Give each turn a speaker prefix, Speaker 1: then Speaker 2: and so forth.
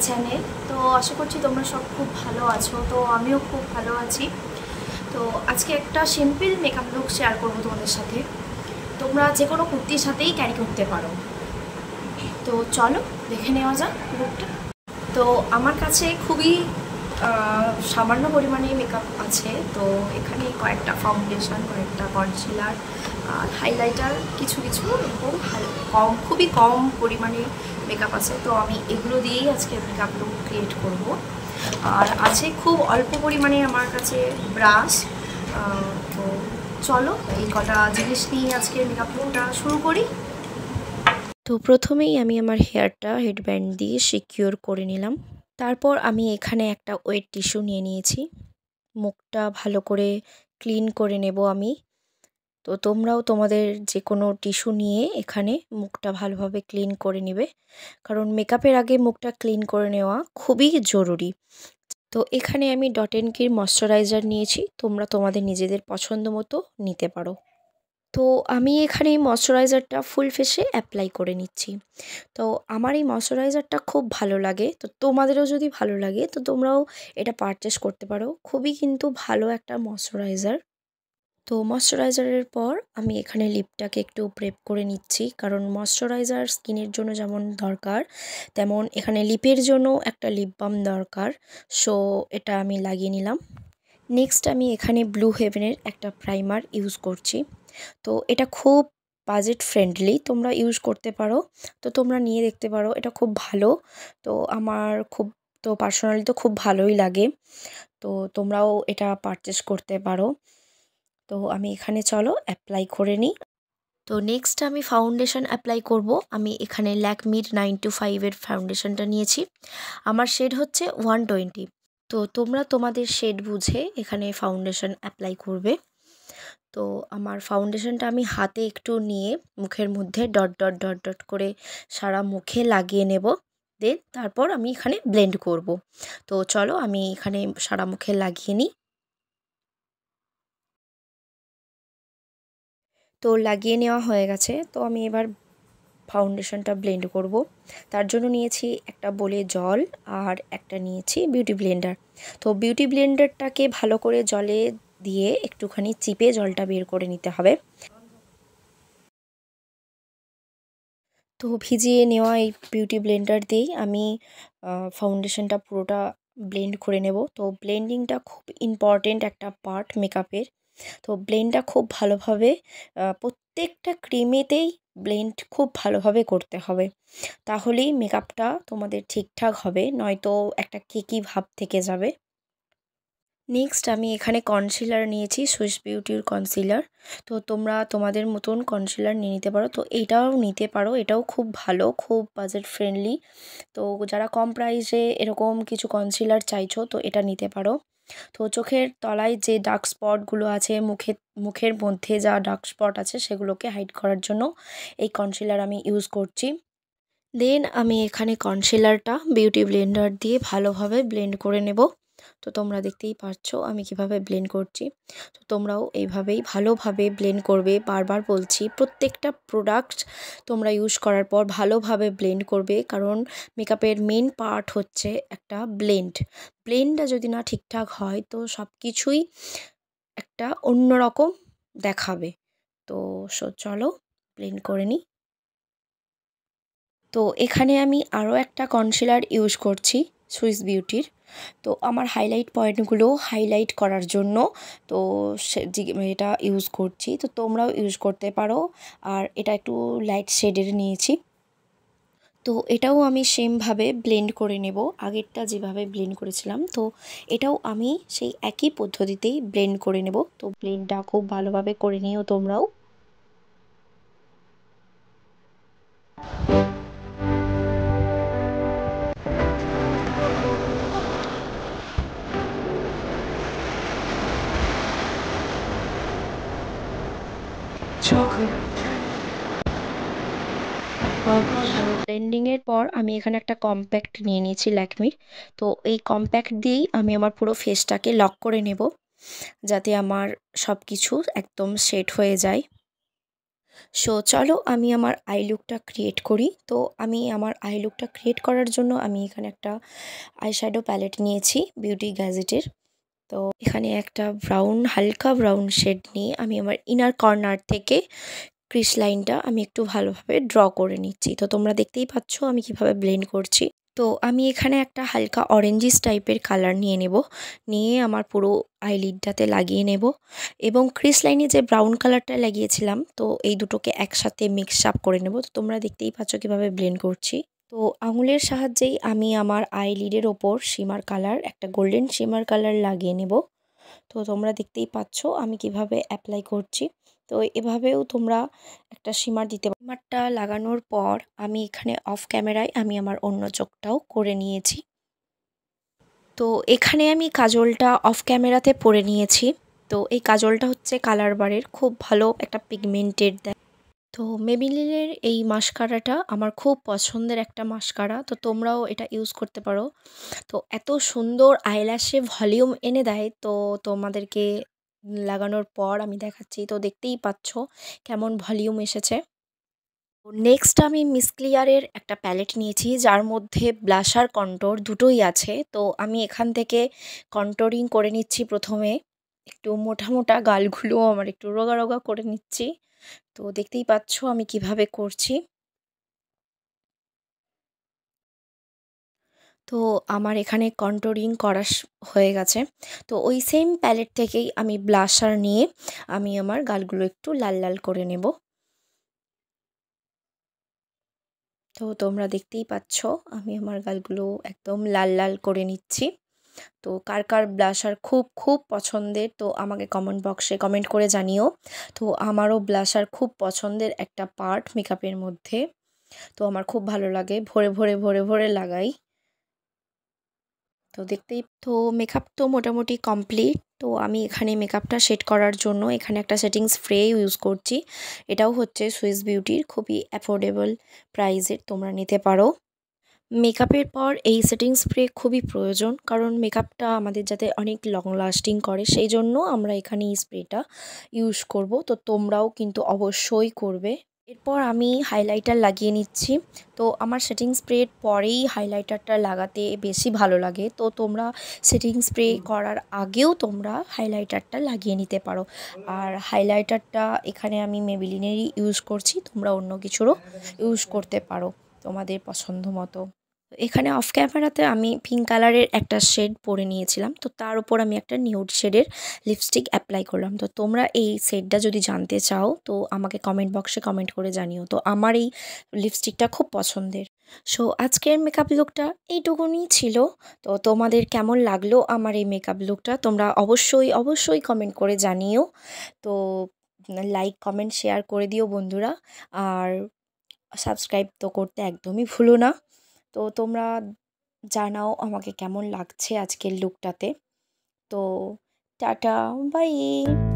Speaker 1: Channel. তো আশা করছি তোমরা সব খুব ভালো আছো। তো আমিও খুব ভালো আছি। তো আজকে একটা সিম্পল মেকআপ লুক শেয়ার করবো তোমাদের সাথে। তোমরা যে কোনো কুর্তির সাথেই ক্যারি করতে পারো। তো চলো দেখে নেওয়া যাক লুকটা। তো আমার কাছে খুবই সামান্য পরিমাণে মেকআপ আছে। তো এখানে কয়েকটা ফাউন্ডেশন, কয়েকটা কনসিলার আর হাইলাইটার, কিছু কিছু এরকম খুবই কম পরিমাণে মেকআপ আছে। তো আমি এগুলো দিয়েই আজকে মেকআপ লুক ক্রিয়েট করব। আর আছে খুব অল্প পরিমাণে আমার কাছে ব্রাশ। তো চলো এই কটা জিনিস নিয়ে আজকে মেকআপ লুকটা শুরু করি। তো প্রথমেই আমি আমার হেয়ারটা হেডব্যান্ড দিয়ে সিকিউর করে নিলাম। তারপর আমি এখানে একটা ওয়েট টিস্যু নিয়ে নিয়েছি। মুখটা ভালো করে ক্লিন করে নেব আমি। তো তোমরাও তোমাদের যে কোনো টিস্যু নিয়ে এখানে মুখটা ভালোভাবে ক্লিন করে নেবে, কারণ মেকআপের আগে মুখটা ক্লিন করে নেওয়া খুবই জরুরি। তো এখানে আমি ডট এন্ড কির ময়শ্চারাইজার নিয়েছি, তোমরা তোমাদের নিজেদের পছন্দ মতো নিতে পারো। তো আমি এখানে এই ময়শ্চারাইজারটা ফুল ফেসে অ্যাপ্লাই করে নিচ্ছি। তো আমার এই ময়শ্চারাইজারটা খুব ভালো লাগে। তো তোমাদেরও যদি ভালো লাগে তো তোমরাও এটা পারচেস করতে পারো। খুবই কিন্তু ভালো একটা ময়শ্চারাইজার। তো ময়শ্চারাইজারের পর আমি এখানে লিপটাকে একটু প্রেপ করে নিচ্ছি, কারণ ময়শ্চারাইজার স্কিনের জন্য যেমন দরকার তেমন এখানে লিপের জন্য একটা লিপ বাম দরকার। সো এটা আমি লাগিয়ে নিলাম। নেক্সট আমি এখানে ব্লু হেভেনের একটা প্রাইমার ইউজ করছি। তো এটা খুব বাজেট ফ্রেন্ডলি, তোমরা ইউজ করতে পারো। তো তোমরা নিয়ে দেখতে পারো, এটা খুব ভালো। তো আমার পার্সোনালি তো খুব ভালোই লাগে। তো তোমরাও এটা পারচেস করতে পারো। তো আমি এখানে চলো অ্যাপ্লাই করে নিই। তো নেক্সট আমি ফাউন্ডেশন অ্যাপ্লাই করব। আমি এখানে ল্যাকমির 925-এর ফাউন্ডেশনটা নিয়েছি। আমার শেড হচ্ছে 120। তো তোমরা তোমাদের শেড বুঝে এখানে ফাউন্ডেশন অ্যাপ্লাই করবে। তো আমার ফাউন্ডেশনটা আমি হাতে একটু নিয়ে মুখের মধ্যে ডট ডট ডট ডট করে সারা মুখে লাগিয়ে নেব। দেন তারপর আমি এখানে ব্লেন্ড করব। তো চলো আমি এখানে সারা মুখে লাগিয়ে নিই। তো লাগিয়ে নেওয়া হয়ে গেছে। তো আমি এবার ফাউন্ডেশনটা ব্লেন্ড করব। তার জন্য নিয়েছি একটা বোলে জল আর একটা নিয়েছি বিউটি ব্লেন্ডার। তো বিউটি ব্লেন্ডারটাকে ভালো করে জলে দিয়ে একটুখানি চিপে জলটা বের করে নিতে হবে। তো ভিজিয়ে নেওয়া এই বিউটি ব্লেন্ডার দিয়েই আমি ফাউন্ডেশনটা পুরোটা ব্লেন্ড করে নেব। তো ব্লেন্ডিংটা খুব ইম্পর্টেন্ট একটা পার্ট মেকআপের। তো ব্লেন্ডটা খুব ভালোভাবে প্রত্যেকটা ক্রিমেতেই ব্লেন্ড খুব ভালোভাবে করতে হবে, তাহলেই মেকআপটা তোমাদের ঠিকঠাক হবে, নয়তো একটা কেকি ভাব থেকে যাবে। নেক্সট আমি এখানে কনসিলার নিয়েছি, সুইস বিউটির কনসিলার। তো তোমরা তোমাদের মতন কনসিলার নিয়ে নিতে পারো। তো এটাও নিতে পারো, এটাও খুব ভালো, খুব বাজেট ফ্রেন্ডলি। তো যারা কম প্রাইসে এরকম কিছু কনসিলার চাইছো তো এটা নিতে পারো। তো চোখের তলায় যে ডার্ক স্পটগুলো আছে, মুখের মধ্যে যা ডার্ক স্পট আছে সেগুলোকে হাইড করার জন্য এই কনসিলার আমি ইউজ করছি। দেন আমি এখানে কনসিলারটা বিউটি ব্লেন্ডার দিয়ে ভালোভাবে ব্লেন্ড করে নেব। তো তোমরা দেখতেই পাচ্ছো আমি কিভাবে ব্লেন্ড করছি। তো তোমরাও এইভাবেই ভালোভাবে ব্লেন্ড করবে। বারবার বলছি, প্রত্যেকটা প্রোডাক্ট তোমরা ইউজ করার পর ভালোভাবে ব্লেন্ড করবে, কারণ মেকআপের মেন পার্ট হচ্ছে একটা ব্লেন্ডটা যদি না ঠিকঠাক হয় তো সব কিছুই একটা অন্যরকম দেখাবে। তো চলো ব্লেন্ড করে নিই। তো এখানে আমি আরও একটা কনসিলার ইউজ করছি সুইস বিউটির। তো আমার হাইলাইট পয়েন্টগুলো হাইলাইট করার জন্য তো এটা ইউজ করছি। তো তোমরাও ইউজ করতে পারো। আর এটা একটু লাইট শেডের নিয়েছি। তো এটাও আমি সেমভাবে ব্লেন্ড করে নেব, আগেরটা যেভাবে ব্লেন্ড করেছিলাম। তো এটাও আমি সেই একই পদ্ধতিতেই ব্লেন্ড করে নেব। তো ব্লেন্ডটা খুব ভালোভাবে করে নিও তোমরাও। ব্লেন্ডিংয়ের পর আমি এখানে একটা কম্প্যাক্ট নিয়ে নিয়েছি ল্যাকমির। তো এই কম্প্যাক্ট দিয়েই আমি আমার পুরো ফেসটাকে লক করে নেব, যাতে আমার সব কিছু একদম সেট হয়ে যায়। সো চলো আমি আমার আই লুকটা ক্রিয়েট করি। তো আমি আমার আই লুকটা ক্রিয়েট করার জন্য আমি এখানে একটা আইশ্যাডো প্যালেট নিয়েছি বিউটি গ্যাজেটের। তো এখানে একটা হালকা ব্রাউন শেড নিয়ে আমি আমার ইনার কর্নার থেকে ক্রিস লাইনটা আমি একটু ভালোভাবে ড্র করে নিচ্ছি। তো তোমরা দেখতেই পাচ্ছ আমি কিভাবে ব্লেন্ড করছি। তো আমি এখানে একটা হালকা অরেঞ্জিস টাইপের কালার নিয়ে নেব, নিয়ে আমার পুরো আইলিডটাতে লাগিয়ে নেব এবং ক্রিস লাইনে যে ব্রাউন কালারটা লাগিয়েছিলাম তো এই দুটোকে একসাথে মিক্স আপ করে নেব। তো তোমরা দেখতেই পাচ্ছ কিভাবে ব্লেন্ড করছি। তো আঙুলের সাহায্যেই আমি আমার আইলিডের ওপর শিমার কালার, একটা গোল্ডেন শিমার কালার লাগিয়ে নেব। তো তোমরা দেখতেই পাচ্ছ আমি কিভাবে অ্যাপ্লাই করছি। তো এভাবেও তোমরা একটা শিমার দিতে পারো। শিমারটা লাগানোর পর আমি এখানে অফ ক্যামেরায় আমি আমার অন্য চোখটাও করে নিয়েছি। তো এখানে আমি কাজলটা অফ ক্যামেরাতে পরে নিয়েছি। তো এই কাজলটা হচ্ছে কালার বারের, খুব ভালো একটা পিগমেন্টেড দেয়। তো মেবিলিনের এই মাস্কারাটা আমার খুব পছন্দের একটা মাস্কারা, তো তোমরাও এটা ইউজ করতে পারো। তো এত সুন্দর আইল্যাশে ভলিউম এনে দেয়। তো তোমাদেরকে লাগানোর পর আমি দেখাচ্ছি, তো দেখতেই পাচ্ছ কেমন ভলিউম এসেছে। নেক্সট আমি মিস ক্লিয়ারের একটা প্যালেট নিয়েছি যার মধ্যে ব্লাশার কন্ট্রোর দুটোই আছে। তো আমি এখান থেকে কন্ট্রোরিং করে নিচ্ছি। প্রথমে একটু মোটা মোটা গালগুলো আমার একটু রোগা রোগা করে নিচ্ছি। তো দেখতেই পাচ্ছ আমি কিভাবে করছি। তো আমার এখানে কন্ট্রোরিং করা হয়ে গেছে। তো ওই সেম প্যালেট থেকেই আমি ব্লাশার নিয়ে আমি আমার গালগুলো একটু লাল লাল করে নেব। তো তোমরা দেখতেই পাচ্ছ আমি আমার গালগুলো একদম লাল লাল করে নিচ্ছি। তো কার কার ব্লাশার খুব খুব পছন্দের তো আমাকে কমেন্ট বক্সে কমেন্ট করে জানিও। তো আমারও ব্লাশার খুব পছন্দের একটা পার্ট মেকআপের মধ্যে। তো আমার খুব ভালো লাগে, ভরে ভরে ভরে ভরে লাগাই। তো দেখতেই তো মেকআপ তো মোটামুটি কমপ্লিট। তো আমি এখানে মেকআপটা সেট করার জন্য এখানে একটা সেটিং স্প্রে ইউজ করছি। এটাও হচ্ছে সুইস বিউটির, খুবই অ্যাফোর্ডেবল প্রাইসের, তোমরা নিতে পারো। মেকআপের পর এই সেটিং স্প্রে খুবই প্রয়োজন, কারণ মেকআপটা আমাদের যাতে অনেক লং লাস্টিং করে সেই জন্য আমরা এখানে এই স্প্রেটা ইউজ করব। তো তোমরাও কিন্তু অবশ্যই করবে। এরপর আমি হাইলাইটার লাগিয়ে নিচ্ছি। তো আমার সেটিং স্প্রের পরেই হাইলাইটারটা লাগাতে বেশি ভালো লাগে। তো তোমরা সেটিং স্প্রে করার আগেও তোমরা হাইলাইটারটা লাগিয়ে নিতে পারো। আর হাইলাইটারটা এখানে আমি মেবিলিনেরই ইউজ করছি, তোমরা অন্য কিছুরও ইউজ করতে পারো তোমাদের পছন্দ মতো। এখানে অফ ক্যামেরাতে আমি পিঙ্ক কালারের একটা শেড পরে নিয়েছিলাম। তো তার উপর আমি একটা নিউড শেডের লিপস্টিক অ্যাপ্লাই করলাম। তো তোমরা এই শেডটা যদি জানতে চাও তো আমাকে কমেন্ট বক্সে কমেন্ট করে জানিও। তো আমার এই লিপস্টিকটা খুব পছন্দের। সো আজকের মেকআপ লুকটা এইটুকুনি ছিল। তো তোমাদের কেমন লাগলো আমার এই মেকআপ লুকটা তোমরা অবশ্যই অবশ্যই কমেন্ট করে জানিও। তো লাইক কমেন্ট শেয়ার করে দিও বন্ধুরা। আর সাবস্ক্রাইব তো করতে একদমই ভুলো না। তো তোমরা জানাও আমাকে কেমন লাগছে আজকের লুকটাতে। তো টাটা, বাই।